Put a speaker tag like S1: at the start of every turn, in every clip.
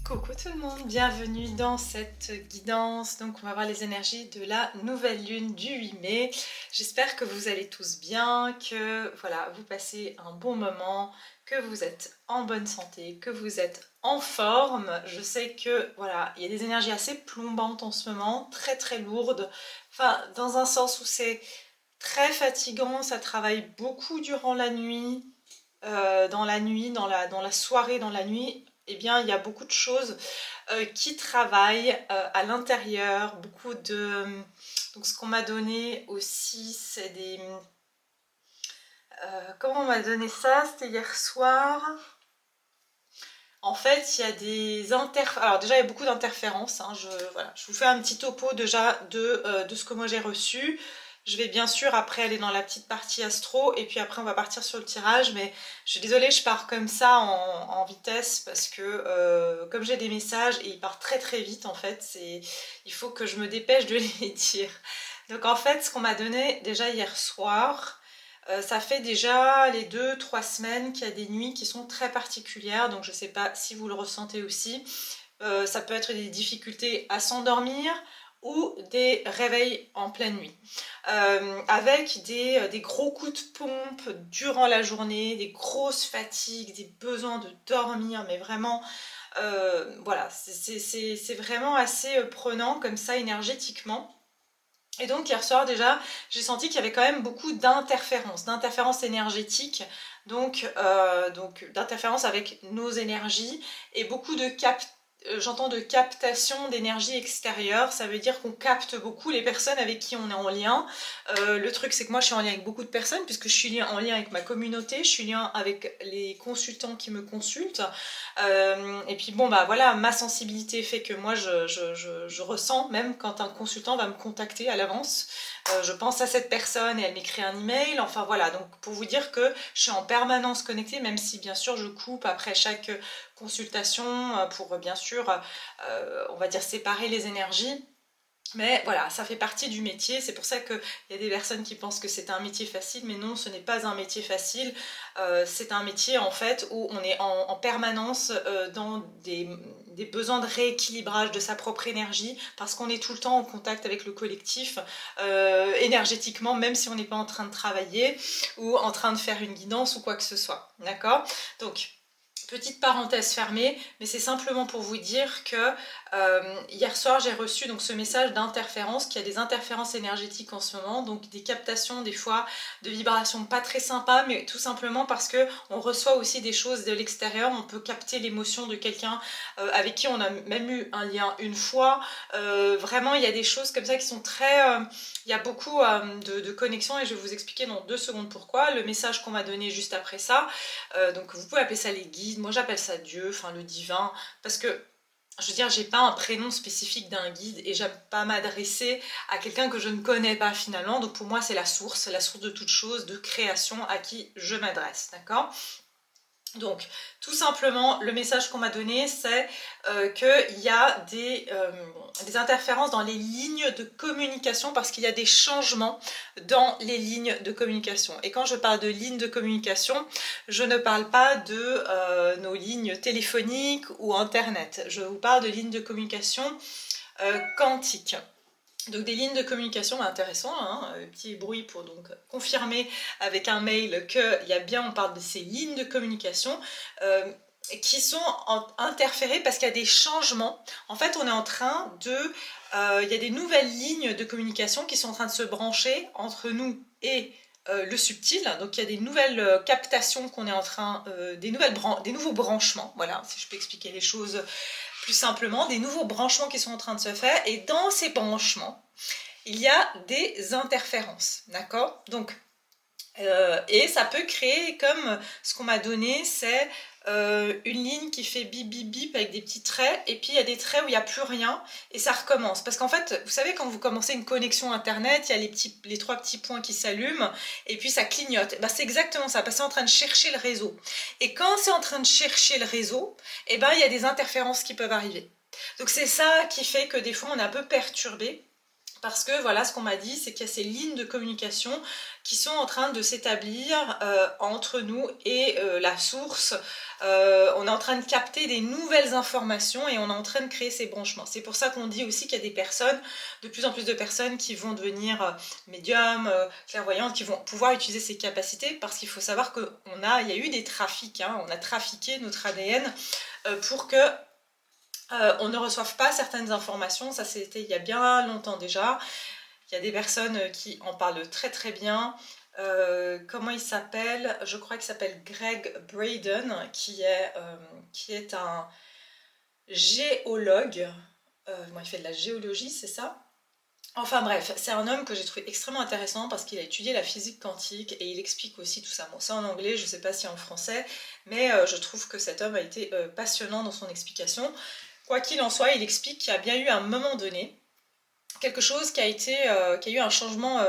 S1: Coucou tout le monde, bienvenue dans cette guidance. Donc on va voir les énergies de la nouvelle lune du 8 mai. J'espère que vous allez tous bien, que voilà, vous passez un bon moment, que vous êtes en bonne santé, que vous êtes en forme. Je sais que voilà, il y a des énergies assez plombantes en ce moment, très très lourdes. Enfin, dans un sens où c'est très fatigant, ça travaille beaucoup durant la nuit. Dans la nuit, dans la soirée, dans la nuit, eh bien, il y a beaucoup de choses qui travaillent à l'intérieur, beaucoup de... Donc ce qu'on m'a donné aussi, c'est des... comment on m'a donné ça? C'était hier soir. En fait, il y a des interférences. Alors déjà, il y a beaucoup d'interférences, hein. Voilà. Je vous fais un petit topo déjà de ce que moi j'ai reçu. Je vais bien sûr après aller dans la petite partie astro et puis après on va partir sur le tirage. Mais je suis désolée, je pars comme ça en vitesse parce que comme j'ai des messages et ils partent très très vite en fait, il faut que je me dépêche de les dire. Donc en fait, ce qu'on m'a donné déjà hier soir, ça fait déjà les 2 3 semaines qu'il y a des nuits qui sont très particulières, donc je ne sais pas si vous le ressentez aussi. Ça peut être des difficultés à s'endormir ou des réveils en pleine nuit. Avec des gros coups de pompe durant la journée, des grosses fatigues, des besoins de dormir, mais vraiment, voilà, c'est vraiment assez prenant comme ça énergétiquement. Et donc hier soir déjà, j'ai senti qu'il y avait quand même beaucoup d'interférences énergétiques, donc d'interférences avec nos énergies et beaucoup de j'entends de captation d'énergie extérieure. Ça veut dire qu'on capte beaucoup les personnes avec qui on est en lien. Le truc c'est que moi je suis en lien avec beaucoup de personnes puisque je suis en lien avec ma communauté, je suis en lien avec les consultants qui me consultent. Et puis bon bah voilà, ma sensibilité fait que moi je ressens même quand un consultant va me contacter à l'avance. Je pense à cette personne et elle m'écrit un email. Enfin voilà, donc pour vous dire que je suis en permanence connectée, même si bien sûr je coupe après chaque consultation pour bien sûr, on va dire, séparer les énergies. Mais voilà, ça fait partie du métier. C'est pour ça qu'il y a des personnes qui pensent que c'est un métier facile, mais non, ce n'est pas un métier facile. C'est un métier en fait où on est en permanence dans des besoins de rééquilibrage de sa propre énergie, parce qu'on est tout le temps en contact avec le collectif énergétiquement, même si on n'est pas en train de travailler ou en train de faire une guidance ou quoi que ce soit. D'accord? Donc, petite parenthèse fermée, mais c'est simplement pour vous dire que hier soir j'ai reçu donc ce message d'interférence, qu'il y a des interférences énergétiques en ce moment, donc des captations des fois de vibrations pas très sympas, mais tout simplement parce que on reçoit aussi des choses de l'extérieur. On peut capter l'émotion de quelqu'un avec qui on a même eu un lien une fois. Vraiment, il y a des choses comme ça qui sont très... il y a beaucoup de connexions et je vais vous expliquer dans 2 secondes pourquoi. Le message qu'on m'a donné juste après ça, donc vous pouvez appeler ça les guides, moi j'appelle ça Dieu, enfin le divin, parce que je veux dire, j'ai pas un prénom spécifique d'un guide et j'aime pas m'adresser à quelqu'un que je ne connais pas finalement. Donc pour moi, c'est la source de toute chose, de création à qui je m'adresse, d'accord? Donc, tout simplement, le message qu'on m'a donné, c'est qu'il y a des interférences dans les lignes de communication parce qu'il y a des changements dans les lignes de communication. Et quand je parle de lignes de communication, je ne parle pas de nos lignes téléphoniques ou Internet. Je vous parle de lignes de communication quantiques. Donc des lignes de communication intéressantes, hein, petit bruit pour donc confirmer avec un mail qu'il y a bien, on parle de ces lignes de communication qui sont interférées parce qu'il y a des changements. En fait, on est en train il y a des nouvelles lignes de communication qui sont en train de se brancher entre nous et le subtil. Donc il y a des nouvelles captations qu'on est en train, des nouveaux branchements, voilà, si je peux expliquer les choses plus simplement, des nouveaux branchements qui sont en train de se faire, et dans ces branchements, il y a des interférences, d'accord? Donc, et ça peut créer, comme ce qu'on m'a donné, c'est une ligne qui fait bip bip bip avec des petits traits, et puis il y a des traits où il n'y a plus rien, et ça recommence. Parce qu'en fait, vous savez, quand vous commencez une connexion internet, il y a les 3 petits points qui s'allument, et puis ça clignote. Ben, c'est exactement ça, parce que c'est en train de chercher le réseau. Et quand c'est en train de chercher le réseau, eh ben, il y a des interférences qui peuvent arriver. Donc c'est ça qui fait que des fois on est un peu perturbé. Parce que voilà, ce qu'on m'a dit, c'est qu'il y a ces lignes de communication qui sont en train de s'établir entre nous et la source. On est en train de capter des nouvelles informations et on est en train de créer ces branchements. C'est pour ça qu'on dit aussi qu'il y a des personnes, de plus en plus de personnes qui vont devenir médiums, clairvoyantes, qui vont pouvoir utiliser ces capacités, parce qu'il faut savoir qu'il y a eu des trafics, hein, on a trafiqué notre ADN pour que on ne reçoive pas certaines informations. Ça, c'était il y a bien longtemps déjà. Il y a des personnes qui en parlent très très bien. Comment il s'appelle? Je crois qu'il s'appelle Greg Braden, qui est un géologue. Bon, il fait de la géologie, c'est ça? Enfin bref, c'est un homme que j'ai trouvé extrêmement intéressant parce qu'il a étudié la physique quantique et il explique aussi tout ça. Bon, c'est en anglais, je ne sais pas si en français, mais je trouve que cet homme a été passionnant dans son explication. Quoi qu'il en soit, il explique qu'il y a bien eu à un moment donné quelque chose qui a eu un changement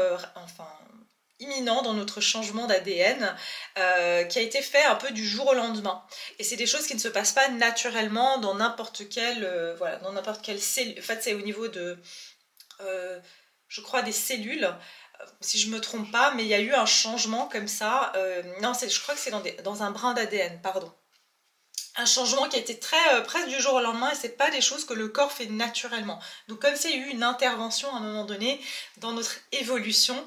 S1: imminent dans notre changement d'ADN, qui a été fait un peu du jour au lendemain. Et c'est des choses qui ne se passent pas naturellement dans n'importe quelle cellule. En fait, c'est au niveau de, je crois, des cellules. Si je me trompe pas, mais il y a eu un changement comme ça. Non, je crois que c'est dans un brin d'ADN, pardon. Un changement qui a été presque du jour au lendemain, et c'est pas des choses que le corps fait naturellement. Donc comme s'il y a eu une intervention à un moment donné dans notre évolution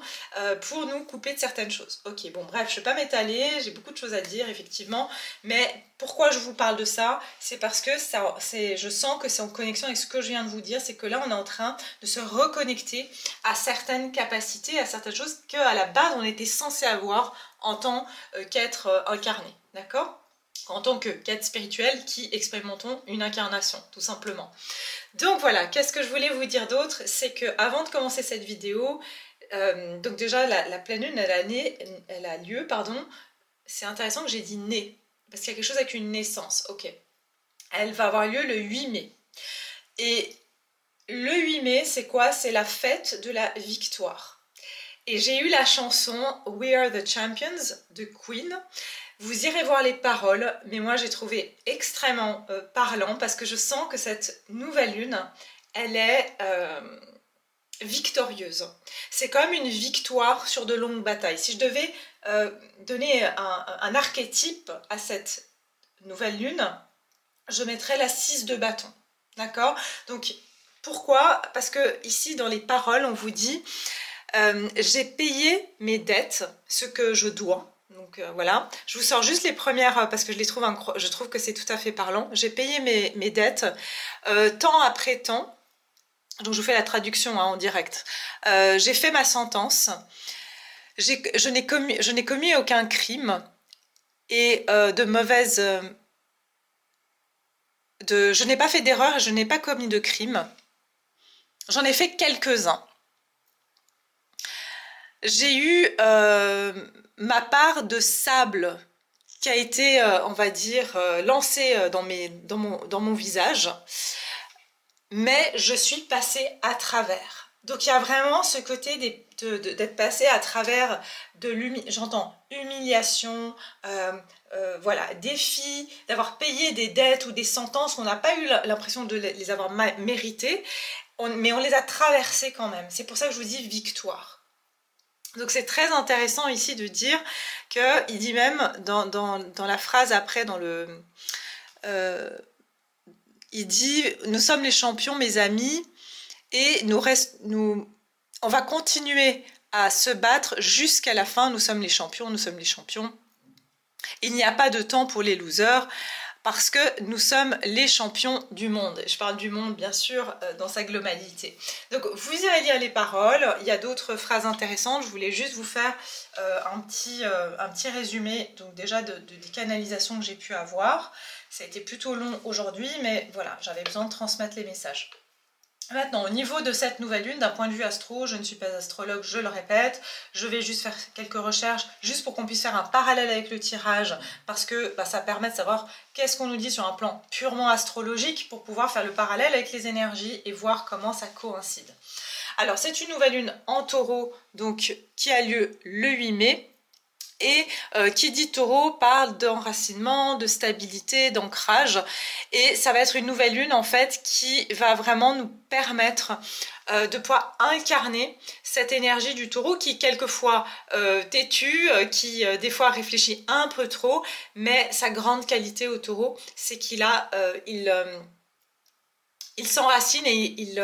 S1: pour nous couper de certaines choses. Ok, bon bref, je vais pas m'étaler, j'ai beaucoup de choses à dire effectivement, mais pourquoi je vous parle de ça? C'est parce que je sens que c'est en connexion avec ce que je viens de vous dire, c'est que là on est en train de se reconnecter à certaines capacités, à certaines choses qu'à la base on était censé avoir en tant qu'être incarné, d'accord? En tant qu'être spirituel qui expérimentons une incarnation, tout simplement. Donc voilà, qu'est-ce que je voulais vous dire d'autre? C'est que avant de commencer cette vidéo, donc déjà la pleine lune, elle a lieu, pardon. C'est intéressant que j'ai dit née, parce qu'il y a quelque chose avec une naissance, ok. Elle va avoir lieu le 8 mai. Et le 8 mai, c'est quoi? C'est la fête de la victoire. Et j'ai eu la chanson We Are the Champions de Queen. Vous irez voir les paroles, mais moi j'ai trouvé extrêmement parlant parce que je sens que cette nouvelle lune, elle est victorieuse. C'est comme une victoire sur de longues batailles. Si je devais donner un archétype à cette nouvelle lune, je mettrais la 6 de bâton. D'accord? Donc pourquoi? Parce que ici dans les paroles, on vous dit j'ai payé mes dettes, ce que je dois. Donc voilà, je vous sors juste les premières parce que je trouve que c'est tout à fait parlant. J'ai payé mes dettes temps après temps. Donc je vous fais la traduction en direct. J'ai fait ma sentence. Je n'ai commis aucun crime et je n'ai pas fait d'erreur et je n'ai pas commis de crime. J'en ai fait quelques-uns. J'ai eu ma part de sable qui a été, on va dire, lancée dans mon visage, mais je suis passée à travers. Donc il y a vraiment ce côté d'être passé à travers j'entends humiliation, voilà, défi, d'avoir payé des dettes ou des sentences, on n'a pas eu l'impression de les avoir méritées, mais on les a traversées quand même. C'est pour ça que je vous dis victoire. Donc c'est très intéressant ici de dire qu'il dit même dans la phrase après, il dit « Nous sommes les champions, mes amis, et on va continuer à se battre jusqu'à la fin. Nous sommes les champions, nous sommes les champions. Il n'y a pas de temps pour les losers. » Parce que nous sommes les champions du monde. Je parle du monde, bien sûr, dans sa globalité. Donc, vous irez lire les paroles. Il y a d'autres phrases intéressantes. Je voulais juste vous faire un petit résumé, donc déjà des canalisations que j'ai pu avoir. Ça a été plutôt long aujourd'hui, mais voilà, j'avais besoin de transmettre les messages. Maintenant, au niveau de cette nouvelle lune, d'un point de vue astro, je ne suis pas astrologue, je le répète, je vais juste faire quelques recherches, juste pour qu'on puisse faire un parallèle avec le tirage, parce que ça permet de savoir qu'est-ce qu'on nous dit sur un plan purement astrologique, pour pouvoir faire le parallèle avec les énergies et voir comment ça coïncide. Alors, c'est une nouvelle lune en taureau, donc qui a lieu le 8 mai, et qui dit taureau parle d'enracinement, de stabilité, d'ancrage, et ça va être une nouvelle lune en fait qui va vraiment nous permettre de pouvoir incarner cette énergie du taureau qui quelquefois têtu, qui des fois réfléchit un peu trop, mais sa grande qualité au taureau, c'est qu'il a, il s'enracine et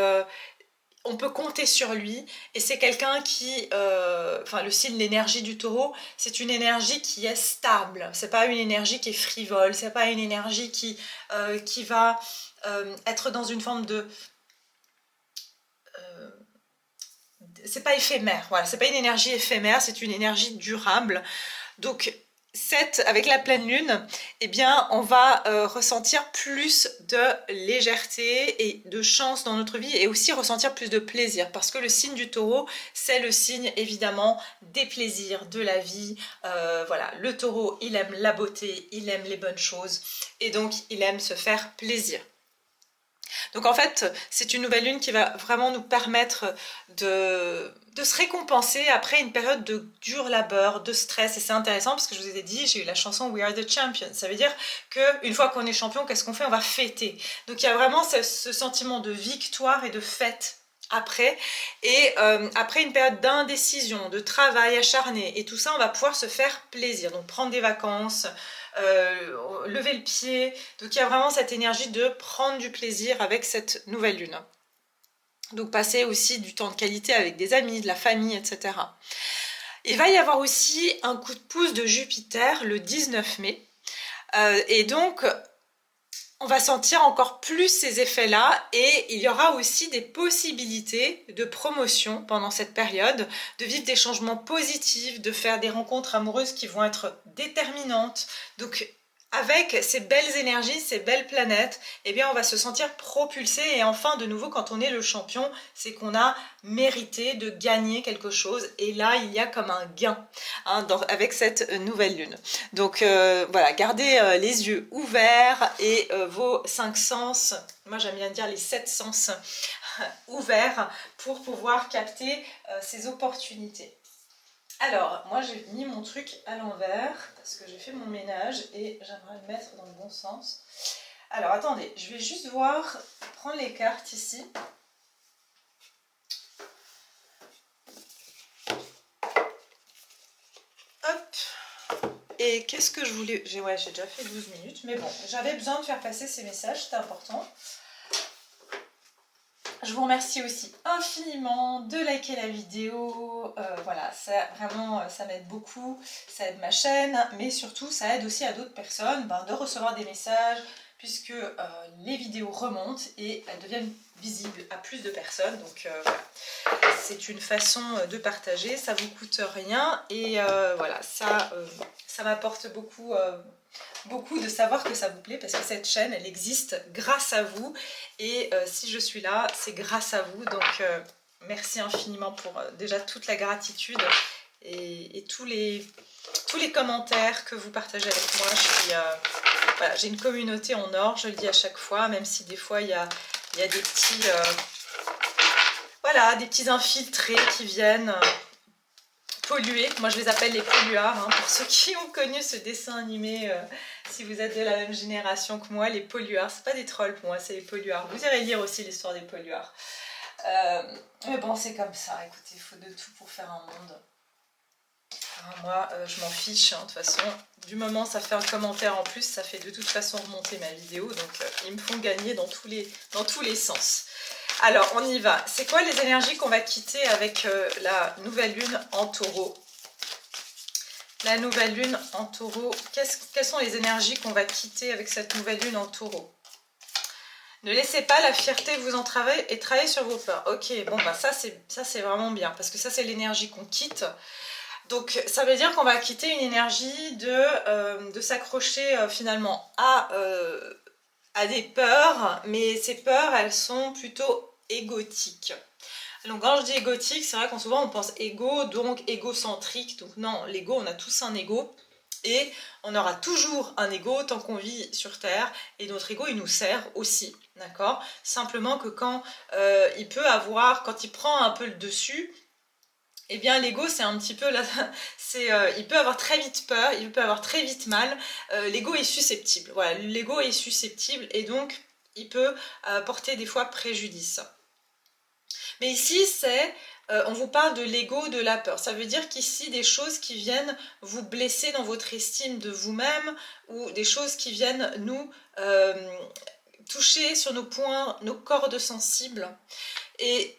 S1: on peut compter sur lui, et c'est quelqu'un qui, enfin le signe, l'énergie du taureau, c'est une énergie qui est stable, c'est pas une énergie qui est frivole, c'est pas une énergie qui va être dans une forme de... c'est pas éphémère, voilà, c'est pas une énergie éphémère, c'est une énergie durable. Donc avec la pleine lune, eh bien, on va ressentir plus de légèreté et de chance dans notre vie, et aussi ressentir plus de plaisir, parce que le signe du taureau, c'est le signe évidemment des plaisirs, de la vie. Voilà, le taureau, il aime la beauté, il aime les bonnes choses, et donc il aime se faire plaisir. Donc en fait, c'est une nouvelle lune qui va vraiment nous permettre de se récompenser après une période de dur labeur, de stress. Et c'est intéressant parce que je vous ai dit, j'ai eu la chanson We Are the Champions. Ça veut dire qu'une fois qu'on est champion, qu'est-ce qu'on fait? On va fêter. Donc il y a vraiment ce sentiment de victoire et de fête après. Et après une période d'indécision, de travail acharné et tout ça, on va pouvoir se faire plaisir. Donc prendre des vacances, lever le pied. Donc il y a vraiment cette énergie de prendre du plaisir avec cette nouvelle lune. Donc passer aussi du temps de qualité avec des amis, de la famille, etc. Il va y avoir aussi un coup de pouce de Jupiter le 19 mai. Et donc on va sentir encore plus ces effets-là, et il y aura aussi des possibilités de promotion pendant cette période, de vivre des changements positifs, de faire des rencontres amoureuses qui vont être déterminantes. Donc avec ces belles énergies, ces belles planètes, eh bien on va se sentir propulsé, et enfin de nouveau quand on est le champion, c'est qu'on a mérité de gagner quelque chose, et là il y a comme un gain hein, avec cette nouvelle lune. Donc voilà, gardez les yeux ouverts et vos 5 sens, moi j'aime bien dire les 7 sens ouverts pour pouvoir capter ces opportunités. Alors, moi j'ai mis mon truc à l'envers parce que j'ai fait mon ménage et j'aimerais le mettre dans le bon sens. Alors attendez, je vais juste prendre les cartes ici. Hop. Et qu'est-ce que je voulais... Ouais, j'ai déjà fait 12 minutes, mais bon, j'avais besoin de faire passer ces messages, c'était important. Je vous remercie aussi infiniment de liker la vidéo, voilà, ça vraiment ça m'aide beaucoup, ça aide ma chaîne, mais surtout ça aide aussi à d'autres personnes de recevoir des messages, puisque les vidéos remontent et elles deviennent visibles à plus de personnes, donc voilà, c'est une façon de partager, ça vous coûte rien, et voilà, ça m'apporte beaucoup de savoir que ça vous plaît, parce que cette chaîne elle existe grâce à vous, et si je suis là c'est grâce à vous, donc merci infiniment pour déjà toute la gratitude et tous les commentaires que vous partagez avec moi. Voilà, j'ai une communauté en or, je le dis à chaque fois, même si des fois il y a des petits voilà, des petits infiltrés qui viennent polluer. Moi je les appelle les polluards, hein, pour ceux qui ont connu ce dessin animé, si vous êtes de la même génération que moi, les polluards, c'est pas des trolls pour moi, c'est les polluards. Vous irez lire aussi l'histoire des polluards. Mais bon, c'est comme ça, écoutez, il faut de tout pour faire un monde. Alors moi, je m'en fiche, hein, de toute façon, du moment ça fait un commentaire en plus, ça fait de toute façon remonter ma vidéo, donc ils me font gagner dans tous les sens. Alors, on y va. C'est quoi les énergies qu'on va quitter avec la nouvelle lune en taureau? La nouvelle lune en taureau, quelles sont les énergies qu'on va quitter avec cette nouvelle lune en taureau? Ne laissez pas la fierté vous entraver et travaillez sur vos peurs. Ok, bon, bah ça c'est vraiment bien, parce que ça c'est l'énergie qu'on quitte. Donc ça veut dire qu'on va quitter une énergie de s'accrocher finalement à des peurs, mais ces peurs elles sont plutôt égotiques. Donc quand je dis égotique, c'est vrai qu'on souvent on pense égo, donc égocentrique, donc non, l'ego, on a tous un ego, et on aura toujours un ego tant qu'on vit sur Terre, et notre ego il nous sert aussi, d'accord? Simplement que quand quand il prend un peu le dessus, eh bien l'ego c'est un petit peu là, il peut avoir très vite peur, il peut avoir très vite mal, l'ego est susceptible, voilà, l'ego est susceptible, et donc il peut porter des fois préjudice. Mais ici, on vous parle de l'ego, de la peur. Ça veut dire qu'ici, des choses qui viennent vous blesser dans votre estime de vous-même, ou des choses qui viennent nous toucher sur nos points, nos cordes sensibles. Et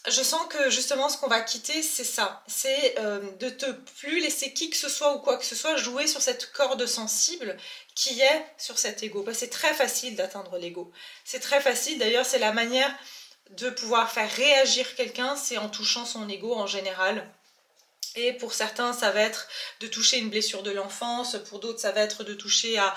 S1: je sens que justement ce qu'on va quitter, c'est ça. C'est de te plus laisser qui que ce soit ou quoi que ce soit jouer sur cette corde sensible qui est sur cet ego. Parce que c'est très facile d'atteindre l'ego. C'est très facile, d'ailleurs c'est la manière de pouvoir faire réagir quelqu'un, c'est en touchant son ego en général. Et pour certains, ça va être de toucher une blessure de l'enfance, pour d'autres, ça va être de toucher à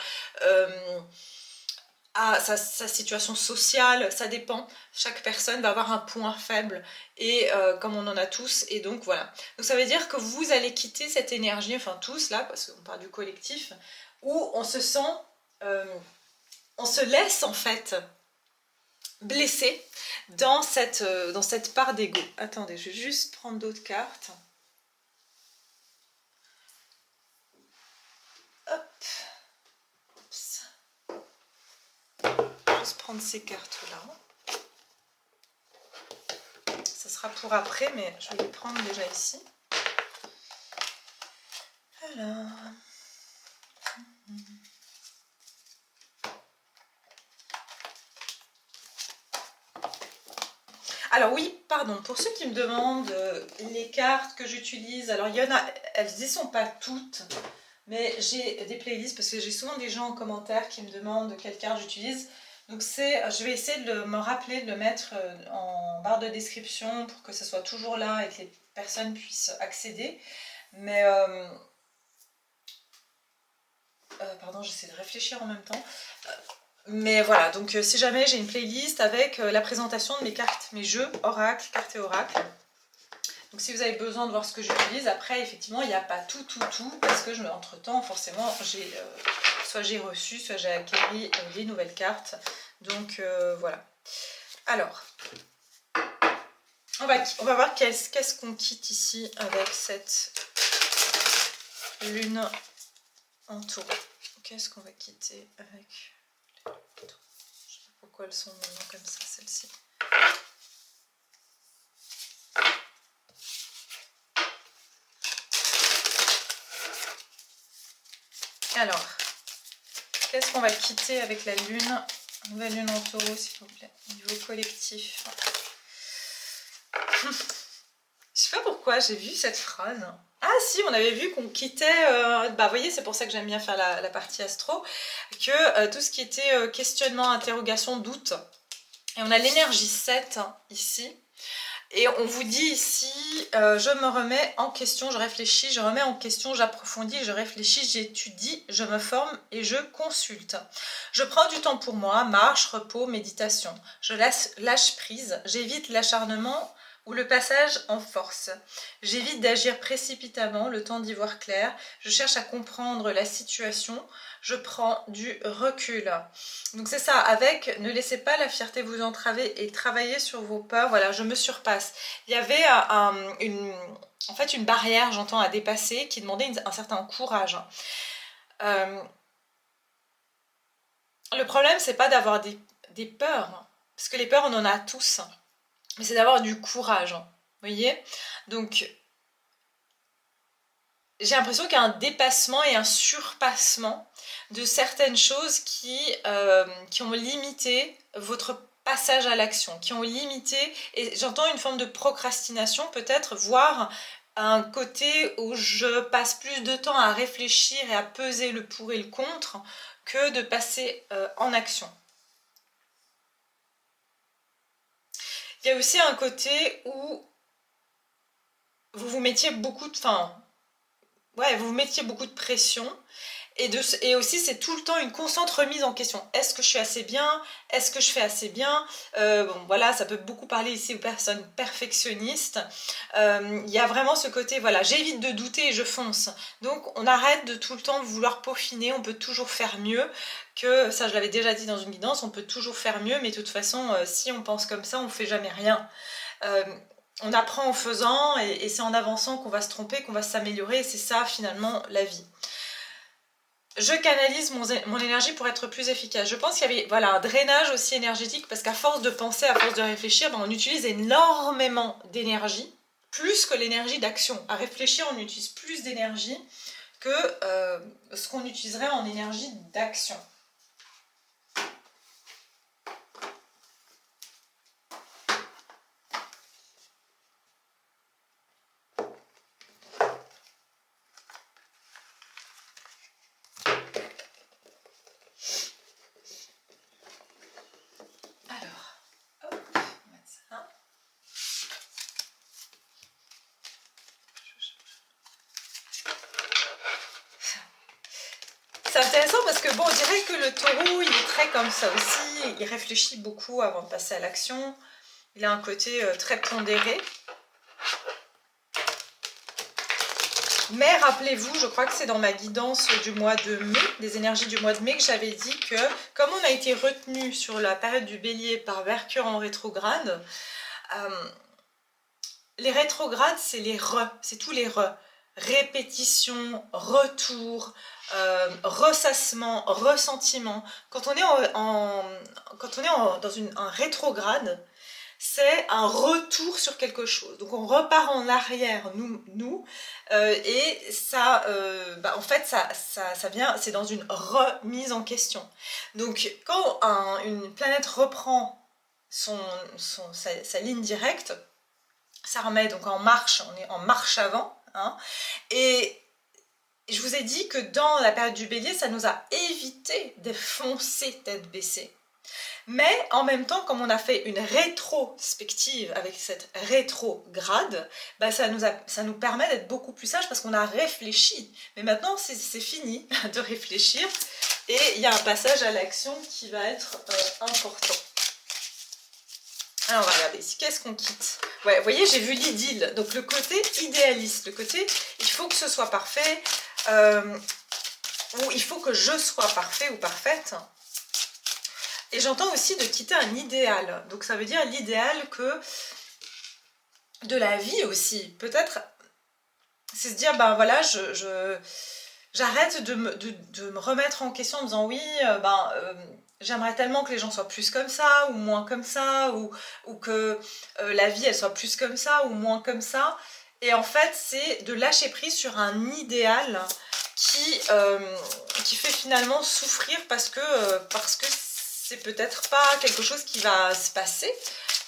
S1: sa situation sociale, ça dépend. Chaque personne va avoir un point faible, et comme on en a tous, et donc voilà. Donc ça veut dire que vous allez quitter cette énergie, enfin tous là, parce qu'on parle du collectif, où on se sent, on se laisse en fait blessé dans cette part d'ego. Attendez, je vais juste prendre d'autres cartes. Hop. Oups. Je vais juste prendre ces cartes-là. Ça sera pour après, mais je vais les prendre déjà ici. Alors... Alors oui, pardon, pour ceux qui me demandent les cartes que j'utilise, alors il y en a, elles n'y sont pas toutes, mais j'ai des playlists parce que j'ai souvent des gens en commentaire qui me demandent quelle carte j'utilise. Donc je vais essayer de me rappeler, de le mettre en barre de description pour que ce soit toujours là et que les personnes puissent accéder. Mais, pardon, j'essaie de réfléchir en même temps. Mais voilà, donc si jamais j'ai une playlist avec la présentation de mes cartes, mes jeux, oracle, cartes et oracle. Donc si vous avez besoin de voir ce que j'utilise, après effectivement il n'y a pas tout, parce que entre temps forcément soit j'ai reçu, soit j'ai acquéri les nouvelles cartes. Donc voilà. Alors, on va voir qu'est-ce qu'on quitte ici avec cette lune entourée. Qu'est-ce qu'on va quitter avec... Je ne sais pas pourquoi elles sont maintenant comme ça, celles-ci. Alors, qu'est-ce qu'on va quitter avec la lune? Nouvelle lune en taureau, s'il vous plaît. Niveau collectif. Je sais pas pourquoi j'ai vu cette phrase. Ah si, on avait vu qu'on quittait... vous voyez, c'est pour ça que j'aime bien faire la partie astro. Que tout ce qui était questionnement, interrogation, doute. Et on a l'énergie 7 ici. Et on vous dit ici, je me remets en question, je réfléchis, je remets en question, j'approfondis, je réfléchis, j'étudie, je me forme et je consulte. Je prends du temps pour moi, marche, repos, méditation. Je lâche prise, j'évite l'acharnement ou le passage en force. J'évite d'agir précipitamment, le temps d'y voir clair. Je cherche à comprendre la situation. Je prends du recul. Donc c'est ça, avec ne laissez pas la fierté vous entraver et travaillez sur vos peurs. Voilà, je me surpasse. Il y avait en fait une barrière, j'entends, à dépasser qui demandait un certain courage. Le problème, c'est pas d'avoir des peurs, parce que les peurs, on en a tous. Mais c'est d'avoir du courage, vous voyez. Donc, j'ai l'impression qu'il y a un dépassement et un surpassement de certaines choses qui ont limité votre passage à l'action, qui ont limité, et j'entends une forme de procrastination peut-être, voire un côté où je passe plus de temps à réfléchir et à peser le pour et le contre que de passer en action. Il y a aussi un côté où vous vous mettiez beaucoup de... vous vous mettiez beaucoup de pression. Et aussi, c'est tout le temps une constante remise en question. Est-ce que je suis assez bien? Est-ce que je fais assez bien? Bon, voilà, ça peut beaucoup parler ici aux personnes perfectionnistes. Il y a vraiment ce côté, voilà, j'évite de douter et je fonce. Donc, on arrête de tout le temps vouloir peaufiner. On peut toujours faire mieux que, ça je l'avais déjà dit dans une guidance, on peut toujours faire mieux, mais de toute façon, si on pense comme ça, on ne fait jamais rien. On apprend en faisant et c'est en avançant qu'on va se tromper, qu'on va s'améliorer, et c'est ça finalement la vie. je canalise mon énergie pour être plus efficace. Je pense qu'il y avait voilà, un drainage aussi énergétique parce qu'à force de penser, à force de réfléchir, ben, on utilise énormément d'énergie, plus que l'énergie d'action. À réfléchir, on utilise plus d'énergie que ce qu'on utiliserait en énergie d'action. C'est intéressant parce que bon, on dirait que le taureau, il est très comme ça aussi, il réfléchit beaucoup avant de passer à l'action, il a un côté très pondéré. Mais rappelez-vous, je crois que c'est dans ma guidance du mois de mai, des énergies du mois de mai, que j'avais dit que comme on a été retenu sur la période du bélier par Mercure en rétrograde, les rétrogrades, c'est les c'est tous les répétition, retour, ressassement, ressentiment. Quand on est, dans un rétrograde, c'est un retour sur quelque chose. Donc on repart en arrière, et ça, en fait, ça vient, c'est dans une remise en question. Donc quand une planète reprend sa ligne directe, ça remet donc en marche, on est en marche avant, hein, et je vous ai dit que dans la période du bélier, ça nous a évité de foncer tête baissée. Mais en même temps, comme on a fait une rétrospective avec cette rétrograde, bah ça nous permet d'être beaucoup plus sage parce qu'on a réfléchi. Mais maintenant, c'est fini de réfléchir et il y a un passage à l'action qui va être important. Alors on va regarder ici, qu'est-ce qu'on quitte? Ouais, vous voyez, j'ai vu l'idylle, donc le côté idéaliste, le côté il faut que ce soit parfait, ou il faut que je sois parfait ou parfaite. Et j'entends aussi de quitter un idéal, donc ça veut dire l'idéal que de la vie aussi, peut-être, c'est se dire, ben voilà, j'arrête de me remettre en question en me disant oui, j'aimerais tellement que les gens soient plus comme ça, ou moins comme ça, ou que la vie elle soit plus comme ça, ou moins comme ça. Et en fait, c'est de lâcher prise sur un idéal qui fait finalement souffrir parce que c'est peut-être pas quelque chose qui va se passer,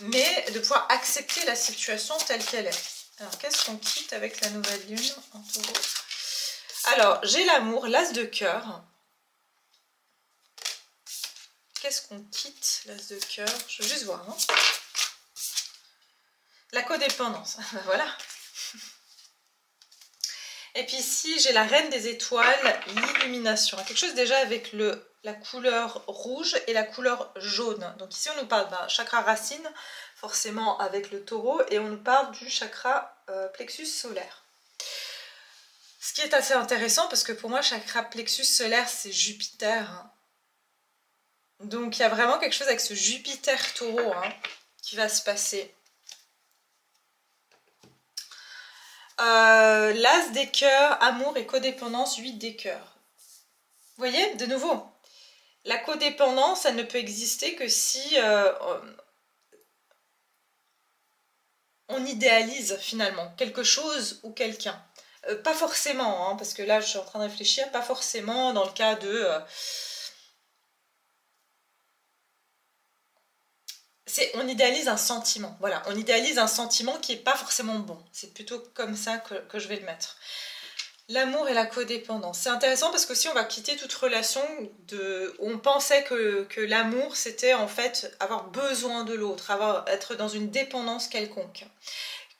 S1: mais de pouvoir accepter la situation telle qu'elle est. Alors, qu'est-ce qu'on quitte avec la nouvelle lune en taureau? Alors, j'ai l'amour, l'as de cœur. Qu'est-ce qu'on quitte, l'as de cœur? Je veux juste voir, hein. La codépendance, voilà. Et puis ici, j'ai la reine des étoiles, l'illumination. Quelque chose déjà avec la couleur rouge et la couleur jaune. Donc ici, on nous parle d'un chakra racine, forcément avec le taureau, et on nous parle du chakra plexus solaire. Ce qui est assez intéressant, parce que pour moi, chakra plexus solaire, c'est Jupiter. Donc il y a vraiment quelque chose avec ce Jupiter taureau qui va se passer. L'as des cœurs, amour et codépendance, 8 des cœurs. Vous voyez, de nouveau, la codépendance, elle ne peut exister que si on idéalise finalement quelque chose ou quelqu'un. Pas forcément, parce que là je suis en train de réfléchir, pas forcément dans le cas de... on idéalise un sentiment, voilà, on idéalise un sentiment qui n'est pas forcément bon. C'est plutôt comme ça que je vais le mettre. L'amour et la codépendance. C'est intéressant parce que si on va quitter toute relation où on pensait que l'amour c'était en fait avoir besoin de l'autre, être dans une dépendance quelconque.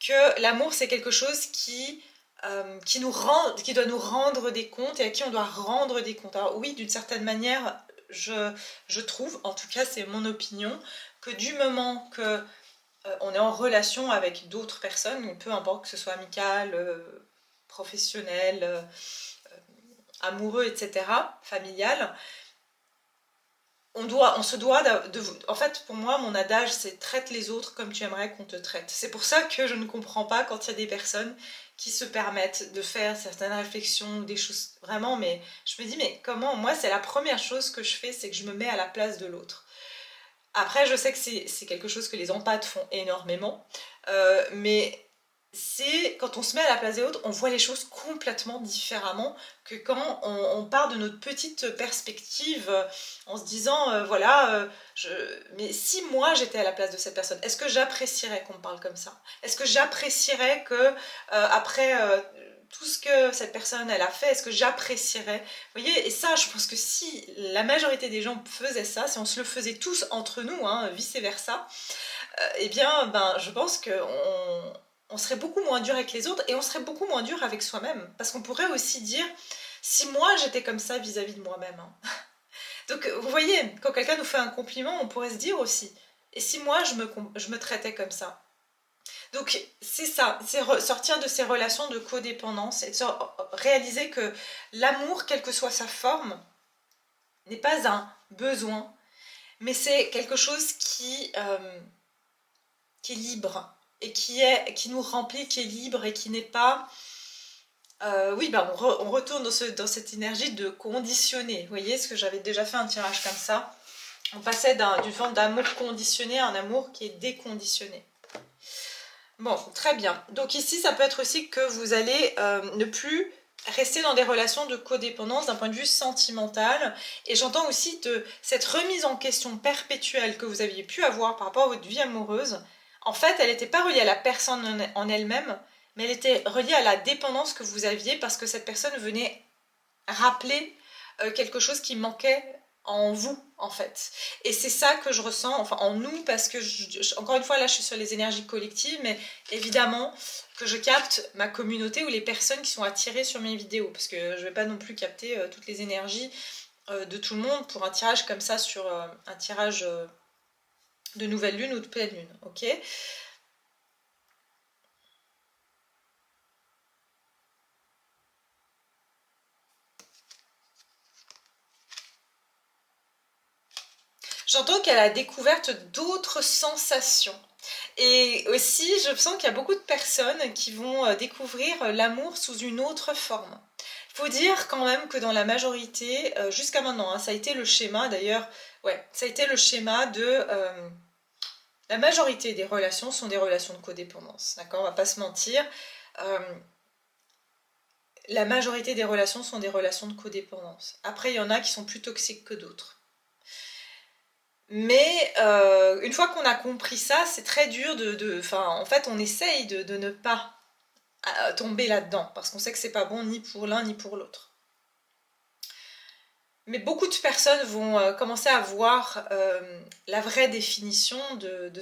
S1: Que l'amour c'est quelque chose qui doit nous rendre des comptes et à qui on doit rendre des comptes. Alors oui, d'une certaine manière, je trouve, en tout cas c'est mon opinion, que du moment que on est en relation avec d'autres personnes, peu importe que ce soit amical, professionnel, amoureux, etc., familial, on se doit en fait, pour moi, mon adage, c'est traite les autres comme tu aimerais qu'on te traite. C'est pour ça que je ne comprends pas quand il y a des personnes qui se permettent de faire certaines réflexions, des choses vraiment, mais je me dis, mais comment, moi c'est la première chose que je fais, c'est que je me mets à la place de l'autre. Après, je sais que c'est quelque chose que les empathes font énormément, mais c'est quand on se met à la place des autres, on voit les choses complètement différemment que quand on part de notre petite perspective en se disant, voilà, mais si moi j'étais à la place de cette personne, est-ce que j'apprécierais qu'on me parle comme ça? Est-ce que j'apprécierais que, après tout ce que cette personne elle a fait, est-ce que j'apprécierais? Vous voyez, et ça, je pense que si la majorité des gens faisaient ça, si on se le faisait tous entre nous, hein, vice-versa, eh bien, ben, je pense qu'on serait beaucoup moins dur avec les autres et on serait beaucoup moins dur avec soi-même. Parce qu'on pourrait aussi dire, si moi j'étais comme ça vis-à-vis de moi-même. Hein. Donc, vous voyez, quand quelqu'un nous fait un compliment, on pourrait se dire aussi, et si moi je me traitais comme ça? Donc c'est ça, c'est sortir de ces relations de codépendance et de réaliser que l'amour, quelle que soit sa forme, n'est pas un besoin, mais c'est quelque chose qui est libre et qui nous remplit, qui est libre et qui n'est pas... oui, ben on retourne dans cette énergie de conditionner. Vous voyez, ce que j'avais déjà fait un tirage comme ça. On passait d'une forme d'amour conditionné à un amour qui est déconditionné. Bon, très bien. Donc ici, ça peut être aussi que vous allez ne plus rester dans des relations de codépendance d'un point de vue sentimental. Et j'entends aussi de cette remise en question perpétuelle que vous aviez pu avoir par rapport à votre vie amoureuse. En fait, elle n'était pas reliée à la personne en elle-même, mais elle était reliée à la dépendance que vous aviez parce que cette personne venait rappeler quelque chose qui manquait en vous, en fait. Et c'est ça que je ressens, enfin en nous, parce que, encore une fois, là je suis sur les énergies collectives, mais évidemment que je capte ma communauté ou les personnes qui sont attirées sur mes vidéos, parce que je ne vais pas non plus capter toutes les énergies de tout le monde pour un tirage comme ça, sur un tirage de nouvelle lune ou de pleine lune, ok? J'entends qu'elle a découverte d'autres sensations. Et aussi, je sens qu'il y a beaucoup de personnes qui vont découvrir l'amour sous une autre forme. Il faut dire quand même que dans la majorité, jusqu'à maintenant, hein, ça a été le schéma d'ailleurs, ouais, ça a été le schéma de... la majorité des relations sont des relations de codépendance, d'accord? On va pas se mentir. La majorité des relations sont des relations de codépendance. Après, il y en a qui sont plus toxiques que d'autres. Mais une fois qu'on a compris ça, c'est très dur en fait, on essaye de ne pas tomber là-dedans, parce qu'on sait que c'est pas bon ni pour l'un ni pour l'autre. Mais beaucoup de personnes vont commencer à voir la vraie définition de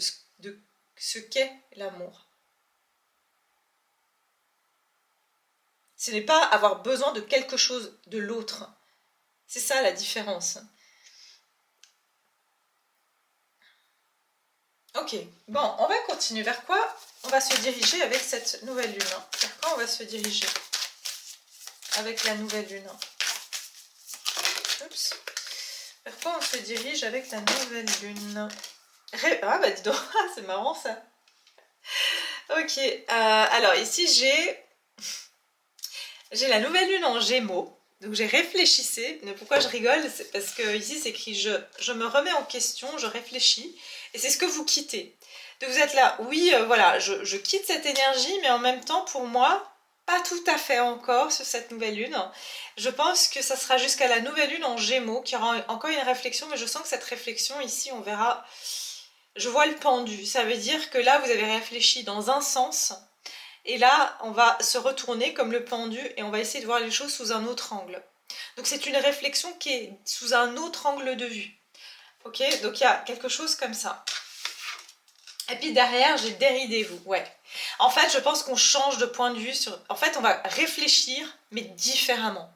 S1: ce qu'est l'amour. Ce n'est pas avoir besoin de quelque chose de l'autre. C'est ça la différence. Ok, bon, on va continuer. Vers quoi on va se diriger avec cette nouvelle lune? Vers quoi on va se diriger avec la nouvelle lune? Oups. Vers quoi on se dirige avec la nouvelle lune? Ah bah dis donc, c'est marrant ça. Ok, alors ici j'ai la nouvelle lune en Gémeaux. Donc j'ai réfléchissé. Pourquoi je rigole? C'est parce que ici c'est écrit je me remets en question, je réfléchis. Et c'est ce que vous quittez. Donc vous êtes là, oui, voilà, je quitte cette énergie, mais en même temps, pour moi, pas tout à fait encore sur cette nouvelle lune. Je pense que ça sera jusqu'à la nouvelle lune en Gémeaux qu'il y aura encore une réflexion, mais je sens que cette réflexion ici, on verra, je vois le pendu. Ça veut dire que là, vous avez réfléchi dans un sens, et là, on va se retourner comme le pendu, et on va essayer de voir les choses sous un autre angle. Donc c'est une réflexion qui est sous un autre angle de vue. Ok, donc il y a quelque chose comme ça. Et puis derrière, j'ai déridez-vous. Ouais. En fait, je pense qu'on change de point de vue sur... En fait, on va réfléchir, mais différemment.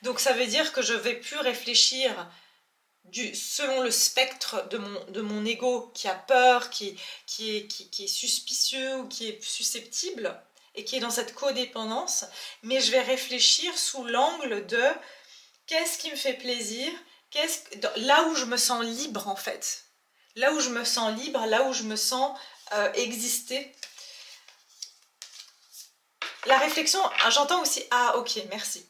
S1: Donc ça veut dire que je vais plus réfléchir selon le spectre de mon ego qui a peur, qui est suspicieux ou qui est susceptible et qui est dans cette codépendance, mais je vais réfléchir sous l'angle de qu'est-ce qui me fait plaisir, là où je me sens libre en fait. Là où je me sens libre, là où je me sens exister. La réflexion, j'entends aussi, ah ok, merci.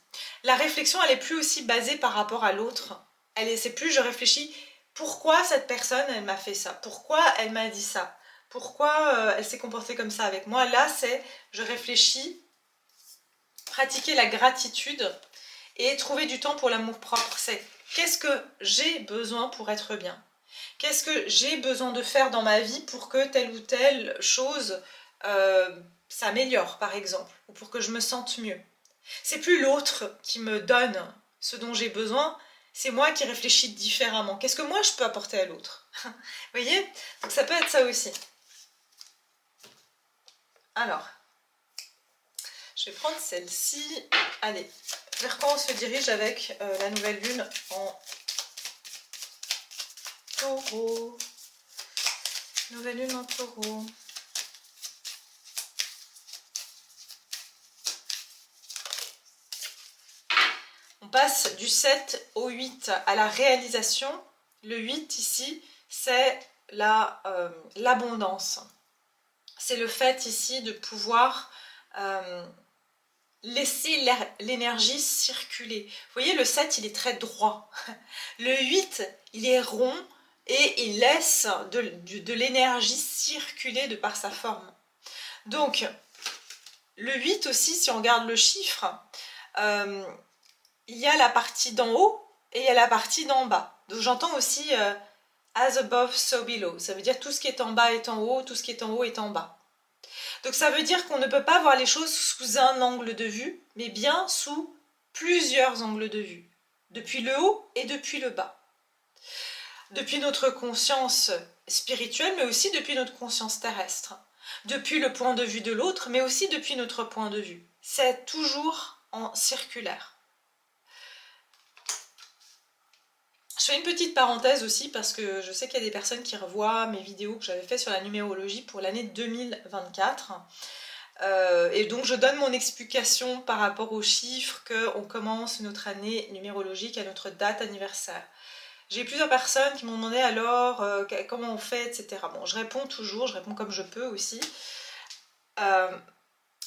S1: La réflexion, elle est plus aussi basée par rapport à l'autre. C'est plus, je réfléchis, pourquoi cette personne, elle m'a fait ça? Pourquoi elle m'a dit ça? Pourquoi elle s'est comportée comme ça avec moi? Là, c'est, je réfléchis, pratiquer la gratitude et trouver du temps pour l'amour-propre. C'est, qu'est-ce que j'ai besoin pour être bien? Qu'est-ce que j'ai besoin de faire dans ma vie pour que telle ou telle chose s'améliore, par exemple, ou pour que je me sente mieux? C'est plus l'autre qui me donne ce dont j'ai besoin, c'est moi qui réfléchis différemment. Qu'est-ce que moi je peux apporter à l'autre? Vous voyez? Donc ça peut être ça aussi. Alors, je vais prendre celle-ci. Allez, vers quoi on se dirige avec la nouvelle lune en taureau? Nouvelle lune en taureau. On passe du 7 au 8 à la réalisation. Le 8 ici, c'est l'abondance. C'est le fait ici de pouvoir laisser l'énergie circuler. Vous voyez, le 7, il est très droit. Le 8, il est rond et il laisse de l'énergie circuler de par sa forme. Donc, le 8 aussi, si on regarde le chiffre, il y a la partie d'en haut et il y a la partie d'en bas. Donc j'entends aussi as above, so below. Ça veut dire tout ce qui est en bas est en haut, tout ce qui est en haut est en bas. Donc ça veut dire qu'on ne peut pas voir les choses sous un angle de vue, mais bien sous plusieurs angles de vue. Depuis le haut et depuis le bas. Depuis notre conscience spirituelle, mais aussi depuis notre conscience terrestre. Depuis le point de vue de l'autre, mais aussi depuis notre point de vue. C'est toujours en circulaire. Je fais une petite parenthèse aussi parce que je sais qu'il y a des personnes qui revoient mes vidéos que j'avais fait sur la numérologie pour l'année 2024. Et donc je donne mon explication par rapport aux chiffres qu'on commence notre année numérologique à notre date anniversaire. J'ai plusieurs personnes qui m'ont demandé alors comment on fait, etc. Bon, je réponds toujours, je réponds comme je peux aussi.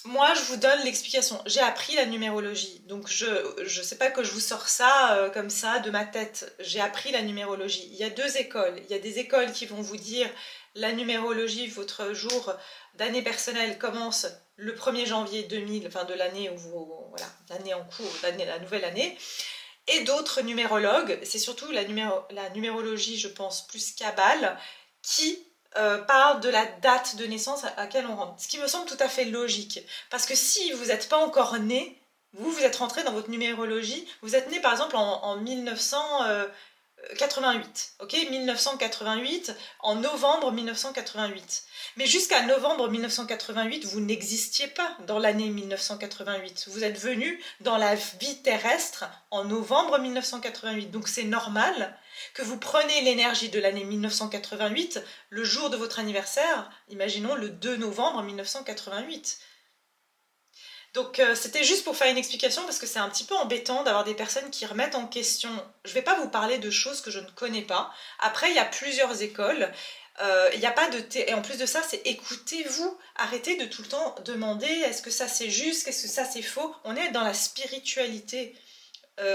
S1: Moi, je vous donne l'explication. J'ai appris la numérologie, donc je ne sais pas que je vous sors ça comme ça de ma tête. J'ai appris la numérologie. Il y a deux écoles. Il y a des écoles qui vont vous dire la numérologie, votre jour d'année personnelle commence le 1er janvier 2000, enfin de l'année où vous, voilà, l'année en cours, la nouvelle année. Et d'autres numérologues, c'est surtout la numérologie, je pense, plus Kabbale, qui parle de la date de naissance à laquelle on rentre. Ce qui me semble tout à fait logique. Parce que si vous n'êtes pas encore né, vous êtes rentré dans votre numérologie, vous êtes né par exemple en 1988, ok, 1988, en novembre 1988. Mais jusqu'à novembre 1988, vous n'existiez pas dans l'année 1988. Vous êtes venu dans la vie terrestre en novembre 1988. Donc c'est normal que vous preniez l'énergie de l'année 1988, le jour de votre anniversaire, imaginons le 2 novembre 1988. Donc c'était juste pour faire une explication parce que c'est un petit peu embêtant d'avoir des personnes qui remettent en question. Je ne vais pas vous parler de choses que je ne connais pas. Après, il y a plusieurs écoles. Il n'y a pas de et en plus de ça, c'est écoutez-vous. Arrêtez de tout le temps demander est-ce que ça c'est juste, est-ce que ça c'est faux. On est dans la spiritualité.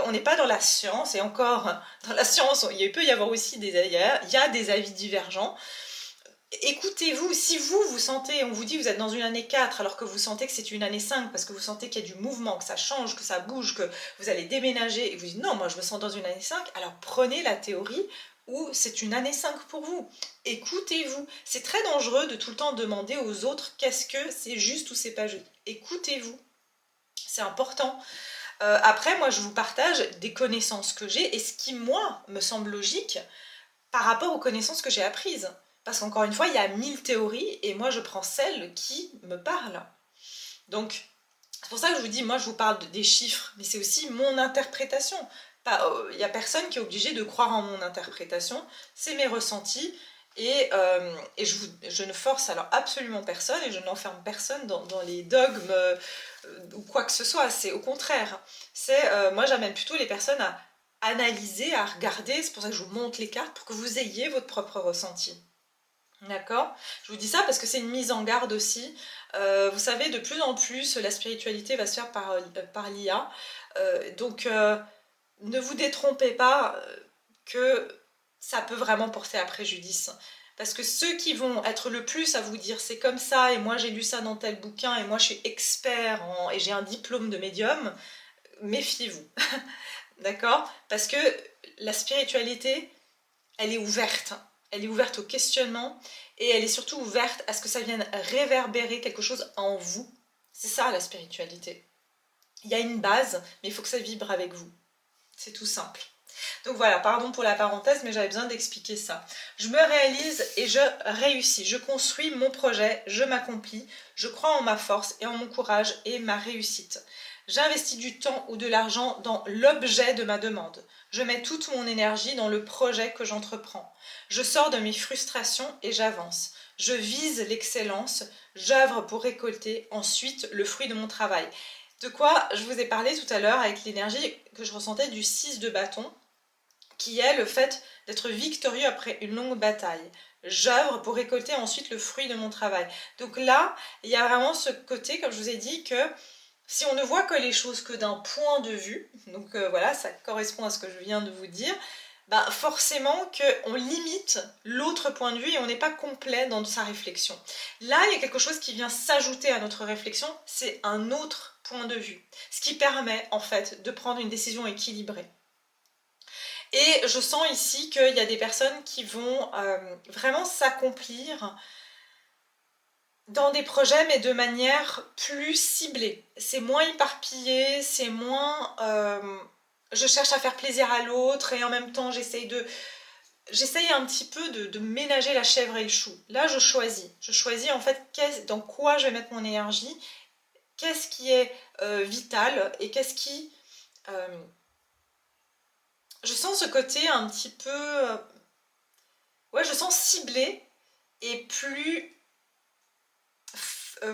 S1: On n'est pas dans la science, et encore, dans la science, il peut y avoir aussi il y a des avis divergents. Écoutez-vous, si vous sentez, on vous dit vous êtes dans une année 4 alors que vous sentez que c'est une année 5 parce que vous sentez qu'il y a du mouvement, que ça change, que ça bouge, que vous allez déménager et vous dites non, moi je me sens dans une année 5, alors prenez la théorie où c'est une année 5 pour vous. Écoutez-vous. C'est très dangereux de tout le temps demander aux autres qu'est-ce que c'est juste ou c'est pas juste. Écoutez-vous. C'est important. Après, moi je vous partage des connaissances que j'ai et ce qui, moi, me semble logique par rapport aux connaissances que j'ai apprises. Parce qu'encore une fois, il y a 1000 théories et moi je prends celle qui me parle. Donc, c'est pour ça que je vous dis, moi je vous parle des chiffres, mais c'est aussi mon interprétation. Il n'y a personne qui est obligé de croire en mon interprétation, c'est mes ressentis et je ne force alors absolument personne et je n'enferme personne dans les dogmes ou quoi que ce soit. C'est au contraire. Moi j'amène plutôt les personnes à analyser, à regarder, c'est pour ça que je vous montre les cartes pour que vous ayez votre propre ressenti. D'accord? Je vous dis ça parce que c'est une mise en garde aussi. Vous savez, de plus en plus, la spiritualité va se faire par l'IA. Donc, ne vous détrompez pas que ça peut vraiment porter à préjudice. Parce que ceux qui vont être le plus à vous dire c'est comme ça, et moi j'ai lu ça dans tel bouquin, et moi je suis expert et j'ai un diplôme de médium, méfiez-vous. D'accord? Parce que la spiritualité, elle est ouverte. Elle est ouverte au questionnement et elle est surtout ouverte à ce que ça vienne réverbérer quelque chose en vous. C'est ça la spiritualité. Il y a une base, mais il faut que ça vibre avec vous. C'est tout simple. Donc voilà, pardon pour la parenthèse, mais j'avais besoin d'expliquer ça. Je me réalise et je réussis. Je construis mon projet, je m'accomplis, je crois en ma force et en mon courage et ma réussite. J'investis du temps ou de l'argent dans l'objet de ma demande. Je mets toute mon énergie dans le projet que j'entreprends. Je sors de mes frustrations et j'avance. Je vise l'excellence, j'œuvre pour récolter ensuite le fruit de mon travail. De quoi je vous ai parlé tout à l'heure avec l'énergie que je ressentais du 6 de bâton, qui est le fait d'être victorieux après une longue bataille. J'œuvre pour récolter ensuite le fruit de mon travail. Donc là, il y a vraiment ce côté, comme je vous ai dit, que si on ne voit que les choses que d'un point de vue, donc voilà, ça correspond à ce que je viens de vous dire, bah forcément qu'on limite l'autre point de vue et on n'est pas complet dans sa réflexion. Là, il y a quelque chose qui vient s'ajouter à notre réflexion, c'est un autre point de vue, ce qui permet en fait de prendre une décision équilibrée. Et je sens ici qu'il y a des personnes qui vont vraiment s'accomplir dans des projets, mais de manière plus ciblée. C'est moins éparpillé, c'est moins... je cherche à faire plaisir à l'autre et en même temps j'essaye un petit peu de ménager la chèvre et le chou. Là, je choisis. Je choisis en fait dans quoi je vais mettre mon énergie, qu'est-ce qui est vital et qu'est-ce qui... je sens ce côté un petit peu... ouais, je sens ciblé et plus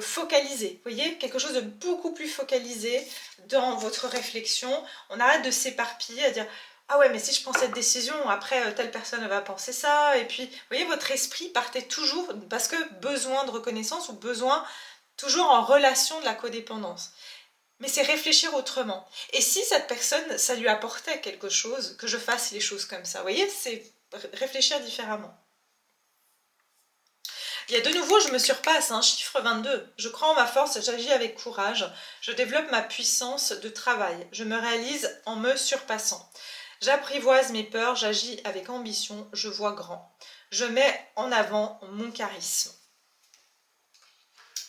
S1: focalisé. Vous voyez, quelque chose de beaucoup plus focalisé dans votre réflexion. On arrête de s'éparpiller, à dire ah ouais, mais si je prends cette décision, après telle personne va penser ça. Et puis, vous voyez, votre esprit partait toujours parce que besoin de reconnaissance ou besoin toujours en relation de la codépendance. Mais c'est réfléchir autrement. Et si cette personne, ça lui apportait quelque chose, que je fasse les choses comme ça. Vous voyez, c'est réfléchir différemment. Il y a de nouveau, je me surpasse, chiffre 22. Je crois en ma force, j'agis avec courage. Je développe ma puissance de travail. Je me réalise en me surpassant. J'apprivoise mes peurs, j'agis avec ambition, je vois grand. Je mets en avant mon charisme.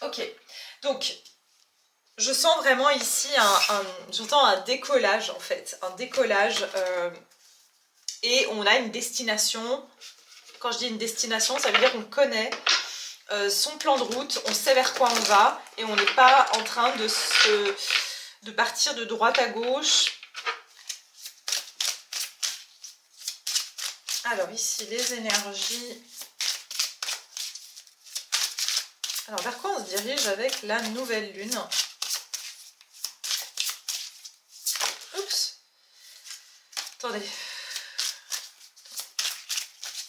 S1: Ok, donc je sens vraiment ici j'entends un décollage en fait, un décollage et on a une destination. Quand je dis une destination, ça veut dire qu'on connaît son plan de route, on sait vers quoi on va et on n'est pas en train de partir de droite à gauche. Alors ici, les énergies. Alors vers quoi on se dirige avec la nouvelle lune? Oups. Attendez.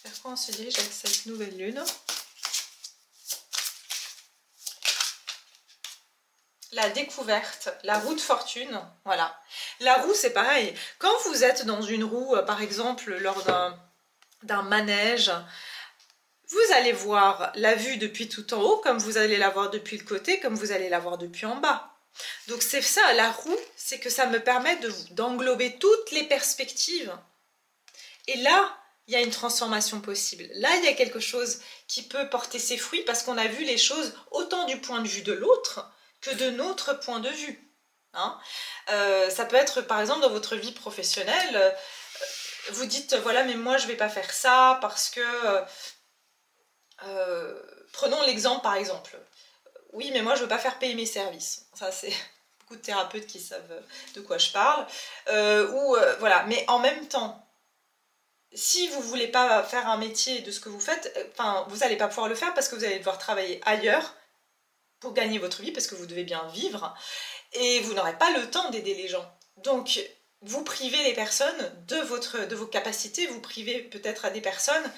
S1: Vers quoi on se dirige avec cette nouvelle lune? La découverte, la roue de fortune, voilà. La roue, c'est pareil. Quand vous êtes dans une roue, par exemple, lors d'un manège, vous allez voir la vue depuis tout en haut, comme vous allez la voir depuis le côté, comme vous allez la voir depuis en bas. Donc c'est ça, la roue, c'est que ça me permet d'englober toutes les perspectives. Et là, il y a une transformation possible. Là, il y a quelque chose qui peut porter ses fruits parce qu'on a vu les choses autant du point de vue de l'autre que de notre point de vue. Ça peut être, par exemple, dans votre vie professionnelle, vous dites, voilà, mais moi, je ne vais pas faire ça parce que... prenons l'exemple, par exemple. Oui, mais moi, je ne veux pas faire payer mes services. Ça, c'est beaucoup de thérapeutes qui savent de quoi je parle. Voilà, mais en même temps, si vous ne voulez pas faire un métier de ce que vous faites, vous n'allez pas pouvoir le faire parce que vous allez devoir travailler ailleurs pour gagner votre vie, parce que vous devez bien vivre, et vous n'aurez pas le temps d'aider les gens. Donc, vous privez les personnes de vos capacités, vous privez peut-être à des personnes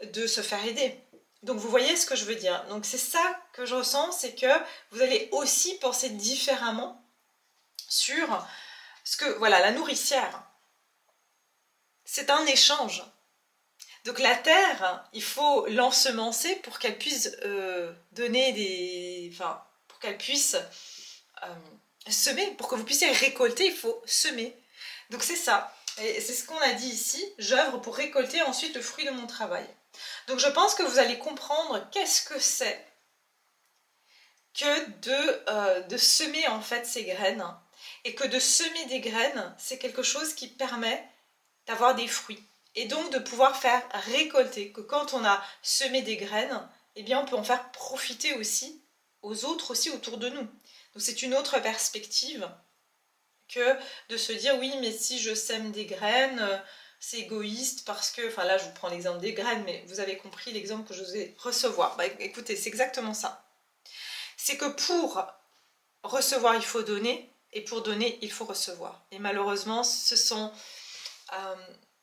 S1: de se faire aider. Donc vous voyez ce que je veux dire. Donc c'est ça que je ressens, c'est que vous allez aussi penser différemment sur ce que, voilà, la nourricière, c'est un échange. Donc la terre, il faut l'ensemencer pour qu'elle puisse donner des... Enfin, pour qu'elle puisse semer. Pour que vous puissiez récolter, il faut semer. Donc c'est ça. Et c'est ce qu'on a dit ici. J'œuvre pour récolter ensuite le fruit de mon travail. Donc je pense que vous allez comprendre qu'est-ce que c'est que de semer en fait ces graines. Et que de semer des graines, c'est quelque chose qui permet d'avoir des fruits. Et donc de pouvoir faire récolter, que quand on a semé des graines, eh bien on peut en faire profiter aussi aux autres aussi autour de nous. Donc c'est une autre perspective que de se dire oui mais si je sème des graines, c'est égoïste parce que, enfin là je vous prends l'exemple des graines, mais vous avez compris l'exemple que je vous ai recevoir. Bah, écoutez, c'est exactement ça. C'est que pour recevoir il faut donner, et pour donner il faut recevoir. Et malheureusement ce sont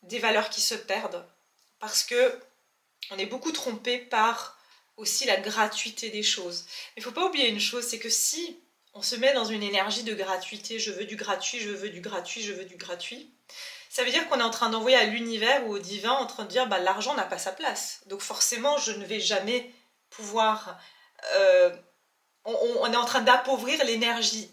S1: des valeurs qui se perdent parce que on est beaucoup trompé par aussi la gratuité des choses. Mais il ne faut pas oublier une chose, c'est que si on se met dans une énergie de gratuité, je veux du gratuit, je veux du gratuit, je veux du gratuit, ça veut dire qu'on est en train d'envoyer à l'univers ou au divin en train de dire bah, l'argent n'a pas sa place. Donc forcément, je ne vais jamais pouvoir... on est en train d'appauvrir l'énergie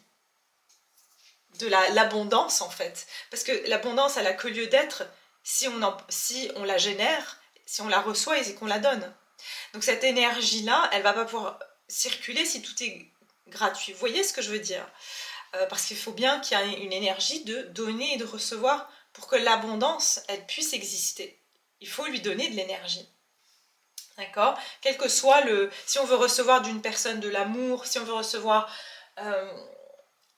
S1: de l'abondance en fait. Parce que l'abondance, elle n'a que lieu d'être si on la génère, si on la reçoit et qu'on la donne. Donc cette énergie-là, elle ne va pas pouvoir circuler si tout est gratuit. Vous voyez ce que je veux dire? Parce qu'il faut bien qu'il y ait une énergie de donner et de recevoir pour que l'abondance, elle puisse exister. Il faut lui donner de l'énergie. D'accord? Quel que soit le... Si on veut recevoir d'une personne de l'amour, si on veut recevoir...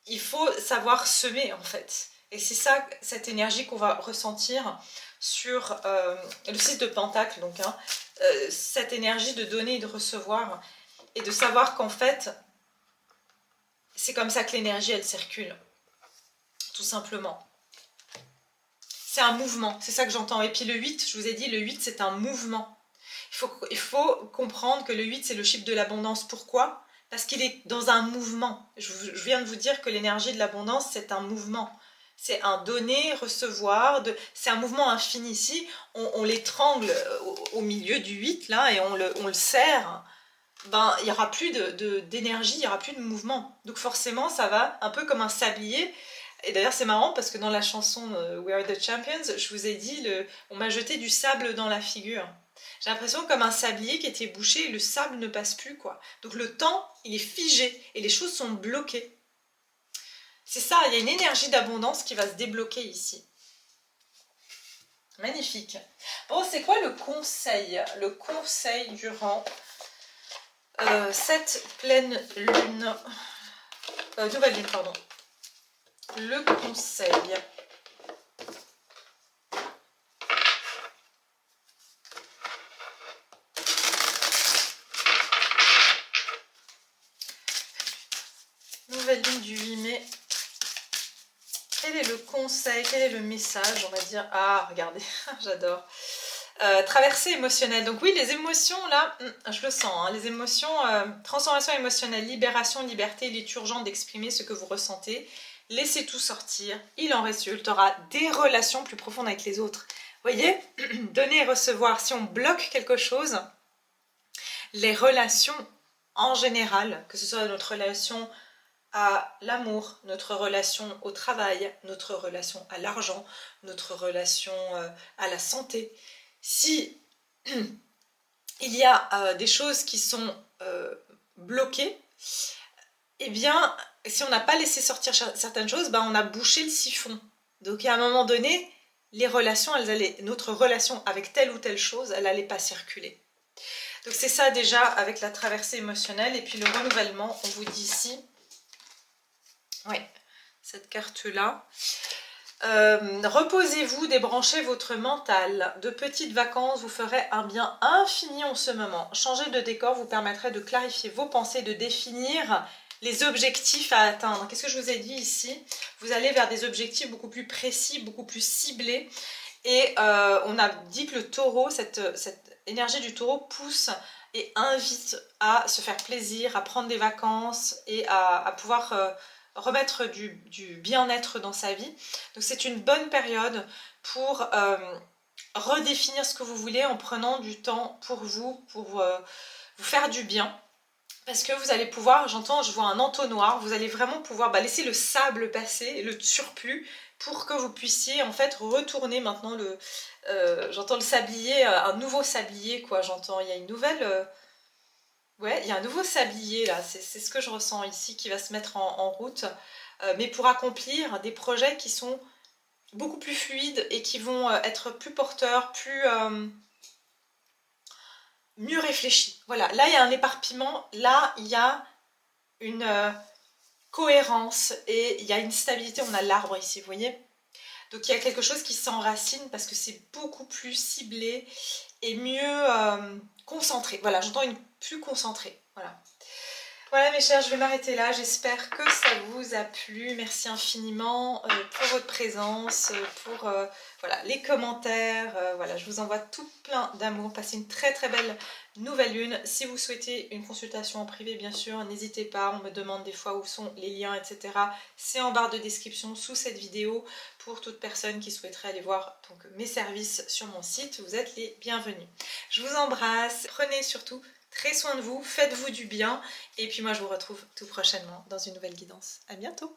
S1: il faut savoir semer en fait. Et c'est ça, cette énergie qu'on va ressentir sur le 6 de Pentacle, donc, hein, cette énergie de donner et de recevoir, et de savoir qu'en fait, c'est comme ça que l'énergie, elle circule, tout simplement. C'est un mouvement, c'est ça que j'entends. Et puis le 8, je vous ai dit, le 8, c'est un mouvement. Il faut comprendre que le 8, c'est le chiffre de l'abondance. Pourquoi ? Parce qu'il est dans un mouvement. Je viens de vous dire que l'énergie de l'abondance, c'est un mouvement. C'est un donner, recevoir, c'est un mouvement infini. Ici, on l'étrangle au milieu du 8, là, et on le serre, ben, il n'y aura plus d'énergie, il n'y aura plus de mouvement. Donc forcément, ça va un peu comme un sablier. Et d'ailleurs, c'est marrant parce que dans la chanson We Are the Champions, je vous ai dit, on m'a jeté du sable dans la figure. J'ai l'impression comme un sablier qui était bouché et le sable ne passe plus, quoi. Donc le temps, il est figé et les choses sont bloquées. C'est ça, il y a une énergie d'abondance qui va se débloquer ici. Magnifique. Bon, c'est quoi le conseil? Le conseil durant cette pleine lune, nouvelle lune, pardon. Le conseil. Nouvelle lune du 8 mai. Quel est le conseil? Quel est le message? On va dire, ah, regardez, j'adore. Traversée émotionnelle. Donc oui, les émotions, là, je le sens, hein, les émotions, transformation émotionnelle, libération, liberté, il est urgent d'exprimer ce que vous ressentez. Laissez tout sortir, il en résultera des relations plus profondes avec les autres. Vous voyez, donner et recevoir, si on bloque quelque chose, les relations en général, que ce soit notre relation à l'amour, notre relation au travail, notre relation à l'argent, notre relation à la santé, si il y a des choses qui sont bloquées, eh bien, si on n'a pas laissé sortir certaines choses, ben, on a bouché le siphon. Donc à un moment donné, les relations, notre relation avec telle ou telle chose, elle n'allait pas circuler. Donc c'est ça déjà avec la traversée émotionnelle. Et puis le renouvellement, on vous dit ici, oui, cette carte-là. Reposez-vous, débranchez votre mental. De petites vacances vous feraient un bien infini en ce moment. Changer de décor vous permettrait de clarifier vos pensées, de définir les objectifs à atteindre. Qu'est-ce que je vous ai dit ici? Vous allez vers des objectifs beaucoup plus précis, beaucoup plus ciblés. Et on a dit que le taureau, cette énergie du taureau pousse et invite à se faire plaisir, à prendre des vacances et à pouvoir remettre du bien-être dans sa vie. Donc c'est une bonne période pour redéfinir ce que vous voulez en prenant du temps pour vous faire du bien. Parce que vous allez pouvoir, je vois un entonnoir, vous allez vraiment pouvoir laisser le sable passer, le surplus, pour que vous puissiez en fait retourner maintenant j'entends le sablier, un nouveau sablier quoi, il y a une nouvelle, ouais, il y a un nouveau sablier là, c'est ce que je ressens ici qui va se mettre en route, mais pour accomplir des projets qui sont beaucoup plus fluides et qui vont être plus porteurs, mieux réfléchis. Voilà, là il y a un éparpillement, là il y a une cohérence et il y a une stabilité, on a l'arbre ici, vous voyez. Donc il y a quelque chose qui s'enracine parce que c'est beaucoup plus ciblé et mieux concentré. Voilà, j'entends une plus concentrée. Voilà. Voilà mes chers, je vais m'arrêter là. J'espère que ça vous a plu. Merci infiniment pour votre présence, pour voilà, les commentaires. Voilà, je vous envoie tout plein d'amour. Passez une très très belle nouvelle lune. Si vous souhaitez une consultation en privé, bien sûr, n'hésitez pas. On me demande des fois où sont les liens, etc. C'est en barre de description sous cette vidéo pour toute personne qui souhaiterait aller voir donc, mes services sur mon site. Vous êtes les bienvenus. Je vous embrasse. Prenez surtout très soin de vous, faites-vous du bien et puis moi je vous retrouve tout prochainement dans une nouvelle guidance. À bientôt!